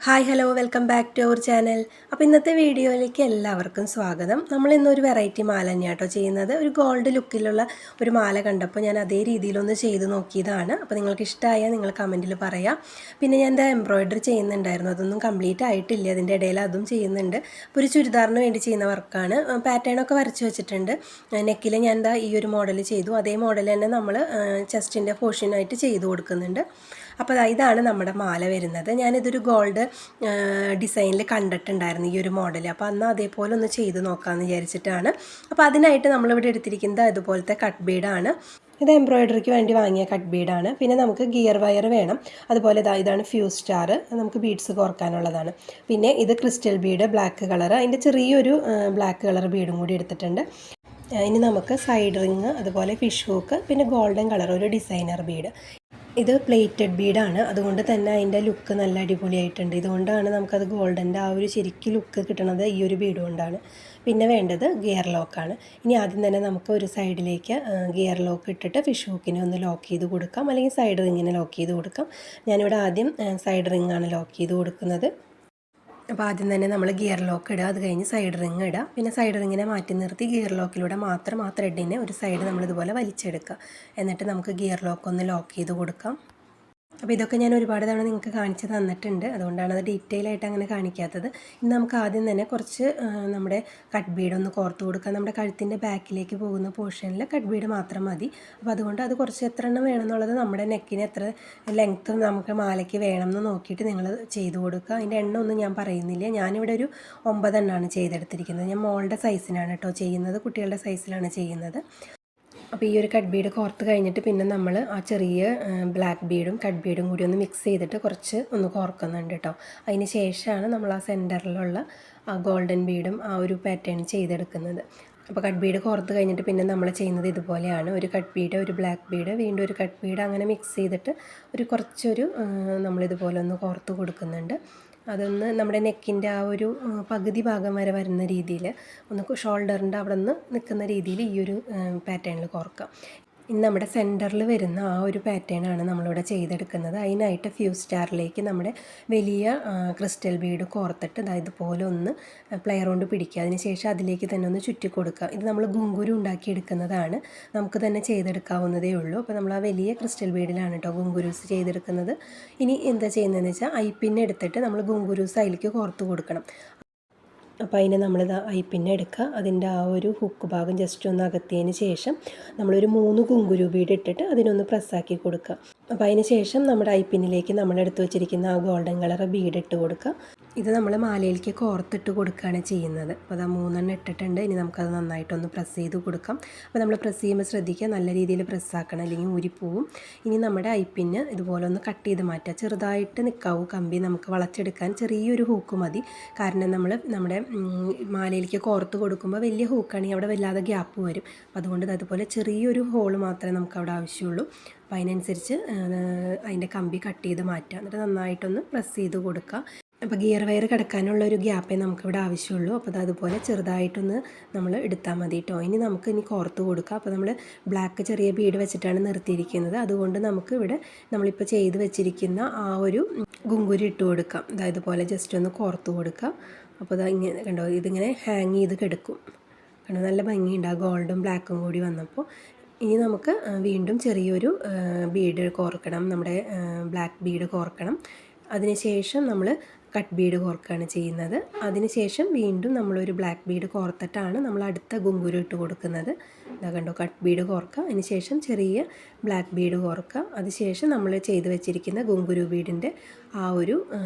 Hi hello welcome back to our channel. അപ്പോൾ ഇന്നത്തെ വീഡിയോയിലേക്ക് എല്ലാവർക്കും സ്വാഗതം. നമ്മൾ ഇന്നൊരു വെറൈറ്റി മാല തന്നെയാണ് കേട്ടോ ചെയ്യുന്നത്. ഒരു ഗോൾഡ് ലുക്കിലുള്ള ഒരു മാല കണ്ടപ്പോൾ ഞാൻ അതേ രീതിയിലൊന്ന് ചെയ്ത് നോക്കിയതാണ്. അപ്പോൾ നിങ്ങൾക്ക് ഇഷ്ടമായാൽ നിങ്ങൾ കമൻറ്റിൽ പറയാം. പിന്നെ ഞാൻ എന്താ എംബ്രോയ്ഡറി ചെയ്യുന്നുണ്ടായിരുന്നു, അതൊന്നും കംപ്ലീറ്റ് ആയിട്ടില്ല. അതിൻ്റെ ഇടയിൽ അതും ചെയ്യുന്നുണ്ട്. അപ്പോൾ ഒരു ചുരിദാറിന് വേണ്ടി ചെയ്യുന്ന വർക്കാണ്. പാറ്റേണൊക്കെ വരച്ച് വെച്ചിട്ടുണ്ട്. നെക്കിൽ ഞാൻ എന്താ ഈ ഒരു മോഡൽ ചെയ്തു. അതേ മോഡൽ തന്നെ നമ്മൾ ചെസ്റ്റിൻ്റെ പോർഷനായിട്ട് ചെയ്ത് കൊടുക്കുന്നുണ്ട്. അപ്പോൾ ഇതാണ് നമ്മുടെ മാല വരുന്നത്. ഞാനിതൊരു ഗോൾഡ് ഡിസൈനിൽ കണ്ടിട്ടുണ്ടായിരുന്നു ഈ ഒരു മോഡൽ. അപ്പോൾ അന്ന് അതേപോലെ ഒന്ന് ചെയ്ത് നോക്കാമെന്ന് വിചാരിച്ചിട്ടാണ്. അപ്പോൾ അതിനായിട്ട് നമ്മളിവിടെ എടുത്തിരിക്കുന്നത് അതുപോലത്തെ കട്ട് ബീഡാണ്. ഇത് എംബ്രോയ്ഡറിക്ക് വേണ്ടി വാങ്ങിയ കട്ട് ബീഡാണ്. പിന്നെ നമുക്ക് ഗിയർ വയർ വേണം. അതുപോലെ ഇതാണ് ഫ്യൂസ് സ്റ്റാർ, നമുക്ക് ബീഡ്സ് കോർക്കാനുള്ളതാണ്. പിന്നെ ഇത് ക്രിസ്റ്റൽ ബീഡ് ബ്ലാക്ക് കളർ, അതിൻ്റെ ചെറിയൊരു ബ്ലാക്ക് കളർ ബീഡും കൂടി എടുത്തിട്ടുണ്ട്. ഇനി നമുക്ക് സൈഡ് റിങ്, അതുപോലെ ഫിഷ് ഹൂക്ക്, പിന്നെ ഗോൾഡൻ കളർ ഒരു ഡിസൈനർ ബീഡ്. ഇത് പ്ലേറ്റഡ് ബീഡാണ്, അതുകൊണ്ട് തന്നെ അതിൻ്റെ ലുക്ക് നല്ല അടിപൊളിയായിട്ടുണ്ട്. ഇതുകൊണ്ടാണ് നമുക്കത് ഗോൾഡൻ്റെ ആ ഒരു ശരിക്കും ലുക്ക് കിട്ടുന്നത് ഈ ഒരു ബീഡ് കൊണ്ടാണ്. പിന്നെ വേണ്ടത് ഗിയർ ലോക്കാണ്. ഇനി ആദ്യം തന്നെ നമുക്ക് ഒരു സൈഡിലേക്ക് ഗിയർ ലോക്ക് ഇട്ടിട്ട് ഫിഷ് ഹൂക്കിനെ ഒന്ന് ലോക്ക് ചെയ്ത് കൊടുക്കാം, അല്ലെങ്കിൽ സൈഡ് റിങ്ങിനെ ലോക്ക് ചെയ്ത് കൊടുക്കാം. ഞാനിവിടെ ആദ്യം സൈഡ് റിങ്ങാണ് ലോക്ക് ചെയ്ത് കൊടുക്കുന്നത്. അപ്പോൾ ആദ്യം തന്നെ നമ്മൾ ഗിയർ ലോക്ക് ഇടുക, അത് കഴിഞ്ഞ് സൈഡ് റിങ് ഇടുക. പിന്നെ സൈഡ് റിങ്ങിനെ മാറ്റി നിർത്തി ഗിയർ ലോക്കിലൂടെ മാത്രം ആ ത്രെഡിനെ ഒരു സൈഡ് നമ്മളിതുപോലെ വലിച്ചെടുക്കുക. എന്നിട്ട് നമുക്ക് ഗിയർ ലോക്ക് ഒന്ന് ലോക്ക് ചെയ്ത് കൊടുക്കാം. അപ്പോൾ ഇതൊക്കെ ഞാൻ ഒരുപാട് തവണ നിങ്ങൾക്ക് കാണിച്ച് തന്നിട്ടുണ്ട്, അതുകൊണ്ടാണ് അത് ഡീറ്റെയിൽ ആയിട്ട് അങ്ങനെ കാണിക്കാത്തത്. ഇന്ന് നമുക്ക് ആദ്യം തന്നെ കുറച്ച് നമ്മുടെ കട്ട് ബീഡ് ഒന്ന് കോർത്ത് കൊടുക്കാം. നമ്മുടെ കഴുത്തിൻ്റെ ബാക്കിലേക്ക് പോകുന്ന പോർഷനിൽ കട്ട് ബീഡ് മാത്രം മതി. അപ്പോൾ അതുകൊണ്ട് അത് കുറച്ച് എത്ര എണ്ണം വേണമെന്നുള്ളത് നമ്മുടെ നെക്കിന് എത്ര ലെങ്ത്ത് നമുക്ക് മാലയ്ക്ക് വേണം എന്ന് നോക്കിയിട്ട് നിങ്ങൾ ചെയ്ത് കൊടുക്കുക. അതിൻ്റെ എണ്ണം ഒന്നും ഞാൻ പറയുന്നില്ല. ഞാനിവിടെ ഒരു 9 എണ്ണമാണ് ചെയ്തെടുത്തിരിക്കുന്നത്. ഞാൻ മോളുടെ സൈസിനാണ് കേട്ടോ ചെയ്യുന്നത്, കുട്ടികളുടെ സൈസിലാണ് ചെയ്യുന്നത്. അപ്പോൾ ഈ ഒരു കട്ട് ബീഡ് കോർത്ത് കഴിഞ്ഞിട്ട് പിന്നെ നമ്മൾ ആ ചെറിയ ബ്ലാക്ക് ബീഡും കട്ട് ബീഡും കൂടി ഒന്ന് മിക്സ് ചെയ്തിട്ട് കുറച്ച് ഒന്ന് കോർക്കുന്നുണ്ട് കേട്ടോ. അതിന് ശേഷമാണ് നമ്മൾ ആ സെൻറ്ററിലുള്ള ആ ഗോൾഡൻ ബീഡും ആ ഒരു പാറ്റേൺ ചെയ്തെടുക്കുന്നത്. അപ്പോൾ കട്ട് ബീഡ് കോർത്ത് കഴിഞ്ഞിട്ട് പിന്നെ നമ്മൾ ചെയ്യുന്നത് ഇതുപോലെയാണ്. ഒരു കട്ട് ബീഡ്, ഒരു ബ്ലാക്ക് ബീഡ്, വീണ്ടും ഒരു കട്ട് ബീഡ്, അങ്ങനെ മിക്സ് ചെയ്തിട്ട് കുറച്ചൊരു നമ്മളിതുപോലെ ഒന്ന് കോർത്ത് കൊടുക്കുന്നുണ്ട്. അതൊന്ന് നമ്മുടെ നെക്കിൻ്റെ ആ ഒരു പകുതി ഭാഗം വരെ വരുന്ന രീതിയിൽ, ഒന്ന് ഷോൾഡറിൻ്റെ അവിടെ നിന്ന് നിൽക്കുന്ന രീതിയിൽ ഈ ഒരു പാറ്റേണിൽ കോർക്കാം. ഇനി നമ്മുടെ സെൻറ്ററിൽ വരുന്ന ആ ഒരു പാറ്റേണാണ് നമ്മളിവിടെ ചെയ്തെടുക്കുന്നത്. അതിനായിട്ട് ഫ്യൂസ് സ്റ്റാറിലേക്ക് നമ്മുടെ വലിയ ക്രിസ്റ്റൽ ബീഡ് കോർത്തിട്ട് ഇതുപോലെ ഒന്ന് പ്ലെയർ കൊണ്ട് പിടിക്കുക. അതിന് ശേഷം അതിലേക്ക് തന്നെ ഒന്ന് ചുറ്റി കൊടുക്കുക. ഇത് നമ്മൾ ഗുങ്കുരു ഉണ്ടാക്കിയെടുക്കുന്നതാണ്, നമുക്ക് തന്നെ ചെയ്തെടുക്കാവുന്നതേ ഉള്ളൂ. അപ്പോൾ നമ്മൾ ആ വലിയ ക്രിസ്റ്റൽ ബീഡിലാണ് കേട്ടോ ഗുങ്കുരൂസ് ചെയ്തെടുക്കുന്നത്. ഇനി എന്താ ചെയ്യുന്നതെന്ന് വെച്ചാൽ ഐപ്പിൻ എടുത്തിട്ട് നമ്മൾ ഗുങ്കുരൂസ് അതിലേക്ക് കോർത്ത് കൊടുക്കണം. അപ്പോൾ അതിനെ നമ്മളിത് ഐപ്പിന്നെ എടുക്കുക, അതിൻ്റെ ആ ഒരു ഹുക്ക് ഭാഗം ജസ്റ്റ് ഒന്ന് അകത്തിയതിന് ശേഷം നമ്മളൊരു 3 കുങ്കുരു ബീഡ് ഇട്ടിട്ട് അതിനൊന്ന് പ്രസ്സാക്കി കൊടുക്കുക. അപ്പോൾ അതിന് ശേഷം നമ്മുടെ ഐപ്പിന്നിലേക്ക് നമ്മൾ എടുത്ത് വെച്ചിരിക്കുന്ന ആ ഗോൾഡൻ കളർ ബീഡ് ഇട്ട് കൊടുക്കുക. ഇത് നമ്മൾ മാലയിലേക്ക് കോർത്തിട്ട് കൊടുക്കുകയാണ് ചെയ്യുന്നത്. അപ്പോൾ അത് 3 എണ്ണം ഇട്ടിട്ടുണ്ട്. ഇനി നമുക്കത് നന്നായിട്ടൊന്ന് പ്രസ് ചെയ്ത് കൊടുക്കാം. അപ്പോൾ നമ്മൾ പ്രസ് ചെയ്യുമ്പോൾ ശ്രദ്ധിക്കുക, നല്ല രീതിയിൽ പ്രസ്സാക്കണം, അല്ലെങ്കിൽ ഊരിപ്പോവും. ഇനി നമ്മുടെ ഐപ്പിന്ന് ഇതുപോലെ ഒന്ന് കട്ട് ചെയ്ത് മാറ്റുക. ചെറുതായിട്ട് നിൽക്കാവൂ കമ്പി, നമുക്ക് വളച്ചെടുക്കാൻ ചെറിയൊരു ഹൂക്ക് മതി. കാരണം നമ്മുടെ മാലയിലേക്ക് കോർത്ത് കൊടുക്കുമ്പോൾ വലിയ ഹൂക്കാണെങ്കിൽ അവിടെ വല്ലാതെ ഗ്യാപ്പ് വരും. അപ്പോൾ അതുകൊണ്ട് അതുപോലെ ചെറിയൊരു ഹോള് മാത്രമേ നമുക്ക് അവിടെ ആവശ്യമുള്ളൂ. അപ്പോൾ അതിനനുസരിച്ച് അതിൻ്റെ കമ്പി കട്ട് ചെയ്ത് മാറ്റുക. എന്നിട്ട് നന്നായിട്ടൊന്ന് പ്രസ് ചെയ്ത് കൊടുക്കുക. അപ്പോൾ ഗിയർ വയർ കിടക്കാനുള്ള ഒരു ഗ്യാപ്പേ നമുക്കിവിടെ ആവശ്യമുള്ളൂ. അപ്പോൾ അതുപോലെ ചെറുതായിട്ടൊന്ന് നമ്മൾ എടുത്താൽ മതി കേട്ടോ. ഇനി കോർത്ത് കൊടുക്കുക. അപ്പോൾ നമ്മൾ ബ്ലാക്ക് ചെറിയ ബീഡ് വെച്ചിട്ടാണ് നിർത്തിയിരിക്കുന്നത്. അതുകൊണ്ട് നമുക്ക് ഇവിടെ നമ്മളിപ്പോൾ ചെയ്ത് വെച്ചിരിക്കുന്ന ആ ഒരു ഗുങ്കുരി ഇട്ട് കൊടുക്കാം. ഇതുപോലെ ജസ്റ്റ് ഒന്ന് കോർത്ത് കൊടുക്കുക. അപ്പോൾ ഇങ്ങനെ കണ്ടോ, ഇതിങ്ങനെ ഹാങ് ചെയ്ത് കിടക്കും. കണ്ടോ, നല്ല ഭംഗിയുണ്ട് ആ ഗോൾഡും ബ്ലാക്കും കൂടി വന്നപ്പോൾ. ഇനി നമുക്ക് വീണ്ടും ചെറിയൊരു ബീഡ് കോർക്കണം, നമ്മുടെ ബ്ലാക്ക് ബീഡ് കോർക്കണം. അതിനുശേഷം നമ്മൾ കട്ട് ബീഡ് കോർക്കുകയാണ് ചെയ്യുന്നത്. അതിനുശേഷം വീണ്ടും നമ്മളൊരു ബ്ലാക്ക് ബീഡ് കോർത്തിട്ടാണ് നമ്മൾ അടുത്ത ഗുങ്കുരു ഇട്ട് കൊടുക്കുന്നത്. കണ്ടോ, കട്ട് ബീഡ് കോർക്കുക, അതിനുശേഷം ചെറിയ ബ്ലാക്ക് ബീഡ് കോർക്കുക. അതിനുശേഷം നമ്മൾ ചെയ്ത് വെച്ചിരിക്കുന്ന ഗുങ്കുരു ബീഡിൻ്റെ ആ ഒരു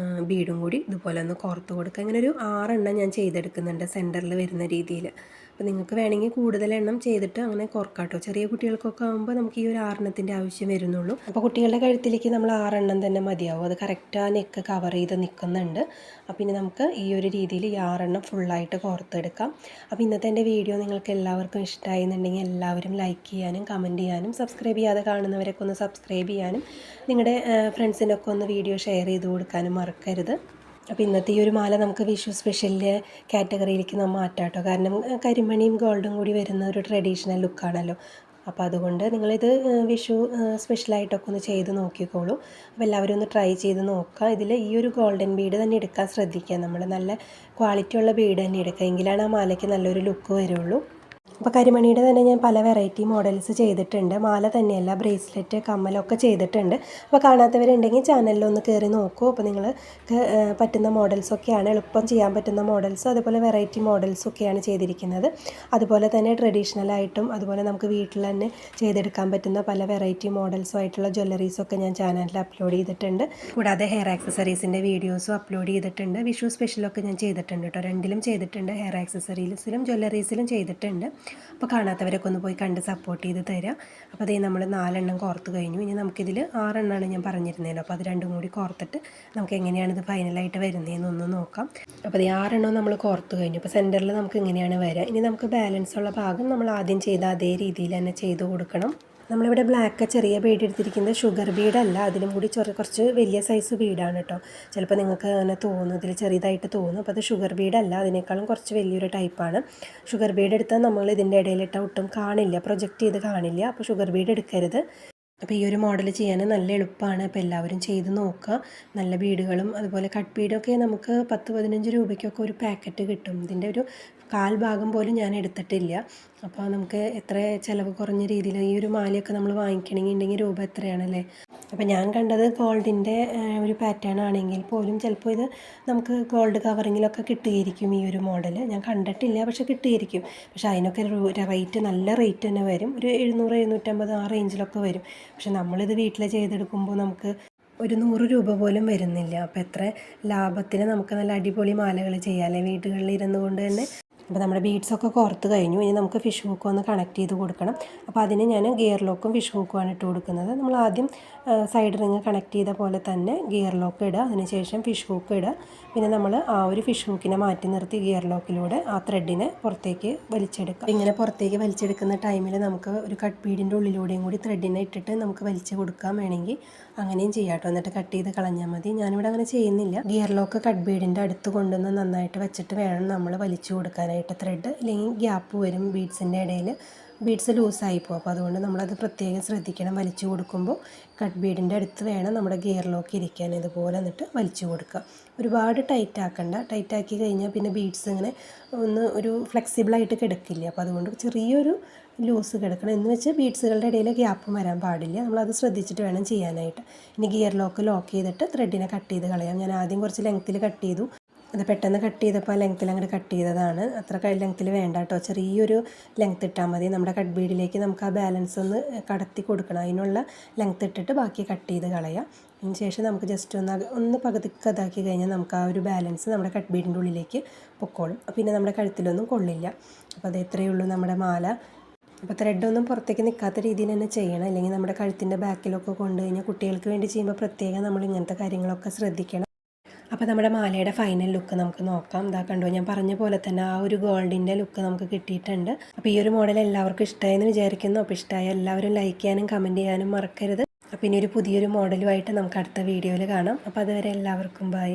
ബീഡും കൂടി ഇതുപോലെ ഒന്ന് കോർത്ത് കൊടുക്കുക. അങ്ങനെ ഒരു 6 എണ്ണം ഞാൻ ചെയ്തെടുക്കുന്നുണ്ട് സെൻറ്ററിൽ വരുന്ന രീതിയിൽ. അപ്പോൾ നിങ്ങൾക്ക് വേണമെങ്കിൽ കൂടുതൽ എണ്ണം ചെയ്തിട്ട് അങ്ങനെ കോർക്കാം കേട്ടോ. ചെറിയ കുട്ടികൾക്കൊക്കെ ആകുമ്പോൾ നമുക്ക് ഈ ഒരു 6 എണ്ണത്തിൻ്റെ ആവശ്യം വരുന്നുള്ളൂ. അപ്പോൾ കുട്ടികളുടെ കഴുത്തിലേക്ക് നമ്മൾ 6 എണ്ണം തന്നെ മതിയാവും. അത് കറക്റ്റ് ആ നെക്ക് കവർ ചെയ്ത് നിൽക്കുന്നുണ്ട്. അപ്പോൾ ഇനി നമുക്ക് ഈ ഒരു രീതിയിൽ ഈ 6 എണ്ണം ഫുള്ളായിട്ട് കോർത്തെടുക്കാം. അപ്പോൾ ഇന്നത്തെ എൻ്റെ വീഡിയോ നിങ്ങൾക്ക് എല്ലാവർക്കും ഇഷ്ടമായി എന്നുണ്ടെങ്കിൽ എല്ലാവരും ലൈക്ക് ചെയ്യാനും കമൻറ്റ് ചെയ്യാനും, സബ്സ്ക്രൈബ് ചെയ്യാതെ കാണുന്നവരൊക്കെ ഒന്ന് സബ്സ്ക്രൈബ് ചെയ്യാനും, നിങ്ങളുടെ ഫ്രണ്ട്സിനൊക്കെ ഒന്ന് വീഡിയോ ഷെയർ ചെയ്ത് കൊടുക്കാനും മറക്കരുത്. അപ്പോൾ ഇന്നത്തെ ഈ ഒരു മാല നമുക്ക് വിഷു സ്പെഷ്യൽ കാറ്റഗറിയിലേക്ക് നമ്മൾ മാറ്റാം കേട്ടോ. കാരണം കരിമണിയും ഗോൾഡും കൂടി വരുന്ന ഒരു ട്രഡീഷണൽ ലുക്കാണല്ലോ. അപ്പോൾ അതുകൊണ്ട് നിങ്ങളിത് വിഷു സ്പെഷ്യലായിട്ടൊക്കെ ഒന്ന് ചെയ്ത് നോക്കിക്കോളൂ. അപ്പോൾ എല്ലാവരും ഒന്ന് ട്രൈ ചെയ്ത് നോക്കുക. ഇതിൽ ഈ ഒരു ഗോൾഡൻ ബീഡ് തന്നെ എടുക്കാൻ ശ്രദ്ധിക്കുക. നമ്മൾ നല്ല ക്വാളിറ്റിയുള്ള ബീഡ് തന്നെ എടുക്കുക, എങ്കിലാണ് ആ മാലയ്ക്ക് നല്ലൊരു ലുക്ക് വരുള്ളൂ. അപ്പോൾ കരിമണിയുടെ തന്നെ ഞാൻ പല വെറൈറ്റി മോഡൽസ് ചെയ്തിട്ടുണ്ട്. മാല തന്നെയല്ല, ബ്രേസ്ലെറ്റ്, കമ്മലൊക്കെ ചെയ്തിട്ടുണ്ട്. അപ്പോൾ കാണാത്തവരുണ്ടെങ്കിൽ ചാനലിലൊന്ന് കയറി നോക്കൂ. അപ്പോൾ നിങ്ങൾക്ക് പറ്റുന്ന മോഡൽസൊക്കെയാണ്, എളുപ്പം ചെയ്യാൻ പറ്റുന്ന മോഡൽസ്, അതുപോലെ വെറൈറ്റി മോഡൽസൊക്കെയാണ് ചെയ്തിരിക്കുന്നത്. അതുപോലെ തന്നെ ട്രഡീഷണലായിട്ടും അതുപോലെ നമുക്ക് വീട്ടിൽ തന്നെ ചെയ്തെടുക്കാൻ പറ്റുന്ന പല വെറൈറ്റി മോഡൽസും ആയിട്ടുള്ള ജ്വല്ലറീസൊക്കെ ഞാൻ ചാനലിൽ അപ്ലോഡ് ചെയ്തിട്ടുണ്ട്. കൂടാതെ ഹെയർ ആക്സസറീസിൻ്റെ വീഡിയോസും അപ്ലോഡ് ചെയ്തിട്ടുണ്ട്. വിഷു സ്പെഷ്യലൊക്കെ ഞാൻ ചെയ്തിട്ടുണ്ട് കേട്ടോ, രണ്ടിലും ചെയ്തിട്ടുണ്ട്. ഹെയർ ആക്സസറീസിലും ജ്വല്ലറീസിലും ചെയ്തിട്ടുണ്ട്. അപ്പോൾ കാണാത്തവരൊക്കെ ഒന്ന് പോയി കണ്ട് സപ്പോർട്ട് ചെയ്ത് തരാം. അപ്പോൾ അതേ നമ്മൾ 4 എണ്ണം കോർത്ത് കഴിഞ്ഞു. ഇനി നമുക്കിതിൽ 6 എണ്ണമാണ് ഞാൻ പറഞ്ഞിരുന്നല്ലോ. അപ്പോൾ അത് രണ്ടും കൂടി കോർത്തിട്ട് നമുക്ക് എങ്ങനെയാണ് ഇത് ഫൈനലായിട്ട് വരുന്നതെന്നൊന്ന് നോക്കാം. അപ്പോൾ അത് 6 എണ്ണം നമ്മൾ കോർത്ത് കഴിഞ്ഞു. അപ്പോൾ സെൻറ്ററിൽ നമുക്ക് ഇങ്ങനെയാണ് വരിക. ഇനി നമുക്ക് ബാലൻസ് ഉള്ള ഭാഗം നമ്മൾ ആദ്യം ചെയ്ത അതേ രീതിയിൽ തന്നെ ചെയ്ത് കൊടുക്കണം. നമ്മളിവിടെ ബ്ലാക്ക് ചെറിയ ബീഡ് എടുത്തിരിക്കുന്നത് ഷുഗർ ബീഡല്ല, അതിലും കൂടി കുറച്ച് വലിയ സൈസ് ബീഡാണ് കേട്ടോ. ചിലപ്പോൾ നിങ്ങൾക്ക് അങ്ങനെ തോന്നും, ഇതിൽ ചെറിയതായിട്ട് തോന്നും. അപ്പോൾ അത് ഷുഗർ ബീഡല്ല, അതിനേക്കാളും കുറച്ച് വലിയൊരു ടൈപ്പാണ്. ഷുഗർ ബീഡ് എടുത്താൽ നമ്മൾ ഇതിൻ്റെ ഇടയിലിട്ട ഒട്ടും കാണില്ല, പ്രൊജക്റ്റ് ചെയ്ത് കാണില്ല. അപ്പോൾ ഷുഗർ ബീഡ് എടുക്കരുത്. അപ്പോൾ ഈ ഒരു മോഡൽ ചെയ്യാൻ നല്ല എളുപ്പമാണ്. അപ്പോൾ എല്ലാവരും ചെയ്ത് നോക്കുക. നല്ല ബീഡുകളും അതുപോലെ കട്ട് ബീഡൊക്കെ നമുക്ക് 10-15 രൂപയ്ക്കൊക്കെ ഒരു പാക്കറ്റ് കിട്ടും. ഇതിൻ്റെ ഒരു 1/4 ഭാഗം പോലും ഞാൻ എടുത്തിട്ടില്ല. അപ്പോൾ നമുക്ക് എത്ര ചിലവ് കുറഞ്ഞ രീതിയിൽ ഈ ഒരു മാലയൊക്കെ നമ്മൾ വാങ്ങിക്കണമെങ്കിൽ രൂപ എത്രയാണല്ലേ. അപ്പോൾ ഞാൻ കണ്ടത് ഗോൾഡിൻ്റെ ഒരു പാറ്റേൺ ആണെങ്കിൽ പോലും ചിലപ്പോൾ ഇത് നമുക്ക് ഗോൾഡ് കവറിങ്ങിലൊക്കെ കിട്ടിയിരിക്കും ഈ ഒരു മോഡൽ. ഞാൻ കണ്ടിട്ടില്ല, പക്ഷെ കിട്ടിയിരിക്കും. പക്ഷെ അതിനൊക്കെ റേറ്റ് നല്ല റേറ്റ് തന്നെ വരും. ഒരു 700-750 ആ റേഞ്ചിലൊക്കെ വരും. പക്ഷെ നമ്മളിത് വീട്ടിൽ ചെയ്തെടുക്കുമ്പോൾ നമുക്ക് ഒരു 100 രൂപ പോലും വരുന്നില്ല. അപ്പോൾ എത്ര ലാഭത്തിന് നമുക്ക് നല്ല അടിപൊളി മാലകൾ ചെയ്യാമല്ലേ വീടുകളിൽ ഇരുന്നു കൊണ്ട് തന്നെ. അപ്പോൾ നമ്മുടെ ബീഡ്സൊക്കെ കോർത്ത് കഴിഞ്ഞു. ഇനി നമുക്ക് ഫിഷ് ഹൂക്ക് ഒന്ന് കണക്ട് ചെയ്ത് കൊടുക്കണം. അപ്പോൾ അതിന് ഞാൻ ഗിയർ ലോക്കും ഫിഷ് ഹൂക്കുമാണ് ഇട്ട് കൊടുക്കുന്നത്. നമ്മൾ ആദ്യം സൈഡ് റിങ് കണക്ട് ചെയ്ത പോലെ തന്നെ ഗിയർ ലോക്ക് ഇടുക, അതിനുശേഷം ഫിഷ് ഹൂക്ക് ഇടുക. പിന്നെ നമ്മൾ ആ ഒരു ഫിഷ് ഹൂക്കിനെ മാറ്റി നിർത്തി ഗിയർ ലോക്കിലൂടെ ആ ത്രെഡിനെ പുറത്തേക്ക് വലിച്ചെടുക്കുക. ഇങ്ങനെ പുറത്തേക്ക് വലിച്ചെടുക്കുന്ന ടൈമിൽ നമുക്ക് ഒരു കട്ട് ബീഡിൻ്റെ ഉള്ളിലൂടെയും കൂടി ത്രെഡിനെ ഇട്ടിട്ട് നമുക്ക് വലിച്ചു കൊടുക്കാൻ വേണമെങ്കിൽ അങ്ങനെയും ചെയ്യാം കേട്ടോ. എന്നിട്ട് കട്ട് ചെയ്ത് കളഞ്ഞാൽ മതി. ഞാനിവിടെ അങ്ങനെ ചെയ്യുന്നില്ല. ഗിയർ ലോക്ക് കട്ട് ബീഡിൻ്റെ അടുത്ത് കൊണ്ടുവന്ന് നന്നായിട്ട് വെച്ചിട്ട് വേണം നമ്മൾ വലിച്ചു കൊടുക്കാനായിട്ട് ത്രെഡ്, അല്ലെങ്കിൽ ഗ്യാപ്പ് വരും ബീഡ്സിൻ്റെ ഇടയിൽ, ബീഡ്സ് ലൂസായി പോകും. അപ്പോൾ അതുകൊണ്ട് നമ്മളത് പ്രത്യേകം ശ്രദ്ധിക്കണം. വലിച്ചു കൊടുക്കുമ്പോൾ കട്ട് ബീഡിൻ്റെ അടുത്ത് വേണം നമ്മുടെ ഗിയർ ലോക്ക് ഇരിക്കാൻ. ഇതുപോലെ എന്നിട്ട് വലിച്ചു കൊടുക്കുക. ഒരുപാട് ടൈറ്റ് ആക്കണ്ട. ടൈറ്റാക്കി കഴിഞ്ഞാൽ പിന്നെ ബീഡ്സ് ഇങ്ങനെ ഒരു ഫ്ലെക്സിബിളായിട്ട് കിടക്കില്ല. അപ്പോൾ അതുകൊണ്ട് ചെറിയൊരു ലൂസ് കിടക്കണം. എന്ന് വെച്ച് ബീഡ്സുകളുടെ ഇടയിൽ ഗ്യാപ്പും വരാൻ പാടില്ല. നമ്മളത് ശ്രദ്ധിച്ചിട്ട് വേണം ചെയ്യാനായിട്ട്. ഇനി ഗിയർ ലോക്ക് ചെയ്തിട്ട് ത്രെഡിനെ കട്ട് ചെയ്ത് കളയാം. ഞാൻ ആദ്യം കുറച്ച് ലെങ്ത്തിൽ കട്ട് ചെയ്തു. അത് പെട്ടെന്ന് കട്ട് ചെയ്തപ്പോൾ ആ ലെങ്ത്തിൽ അങ്ങോട്ട് കട്ട് ചെയ്തതാണ്. അത്ര ലെങ്ത്തിൽ വേണ്ട കേട്ടോ, ചെറിയൊരു ലെങ്ത്ത് ഇട്ടാൽ മതി. നമ്മുടെ കട്ട് ബീഡിലേക്ക് നമുക്ക് ആ ബാലൻസ് ഒന്ന് കടത്തി കൊടുക്കണം. അതിനുള്ള ലെങ്ത്ത് ഇട്ടിട്ട് ബാക്കി കട്ട് ചെയ്ത് കളയാം. അതിന് ശേഷം നമുക്ക് ജസ്റ്റ് ഒന്ന് പകുതിക്ക് ഇതാക്കി കഴിഞ്ഞാൽ നമുക്ക് ആ ഒരു ബാലൻസ് നമ്മുടെ കട്ട് ബീഡിൻ്റെ ഉള്ളിലേക്ക് പൊക്കോളും. പിന്നെ നമ്മുടെ കഴുത്തിലൊന്നും കൊള്ളില്ല. അപ്പോൾ അത് ഇത്രയേ ഉള്ളൂ നമ്മുടെ മാല. അപ്പോൾ ത്രെഡൊന്നും പുറത്തേക്ക് നിൽക്കാത്ത രീതിയിൽ തന്നെ ചെയ്യണം, അല്ലെങ്കിൽ നമ്മുടെ കഴുത്തിൻ്റെ ബാക്കിലൊക്കെ കൊണ്ടു കഴിഞ്ഞാൽ കുട്ടികൾക്ക് വേണ്ടി ചെയ്യുമ്പോൾ പ്രത്യേകം നമ്മൾ ഇങ്ങനത്തെ കാര്യങ്ങളൊക്കെ ശ്രദ്ധിക്കണം. അപ്പോൾ നമ്മുടെ മാലയുടെ ഫൈനൽ ലുക്ക് നമുക്ക് നോക്കാം. ഇതാ കണ്ടോ, ഞാൻ പറഞ്ഞ പോലെ തന്നെ ആ ഒരു ഗോൾഡിൻ്റെ ലുക്ക് നമുക്ക് കിട്ടിയിട്ടുണ്ട്. അപ്പോൾ ഈ ഒരു മോഡൽ എല്ലാവർക്കും ഇഷ്ടമായെന്ന് വിചാരിക്കുന്നു. അപ്പോൾ ഇഷ്ടമായ എല്ലാവരും ലൈക്ക് ചെയ്യാനും കമൻറ്റ് ചെയ്യാനും മറക്കരുത്. അപ്പോൾ ഇനി ഒരു പുതിയൊരു മോഡലുമായിട്ട് നമുക്ക് അടുത്ത വീഡിയോയിൽ കാണാം. അപ്പോൾ അതുവരെ എല്ലാവർക്കും ബൈ.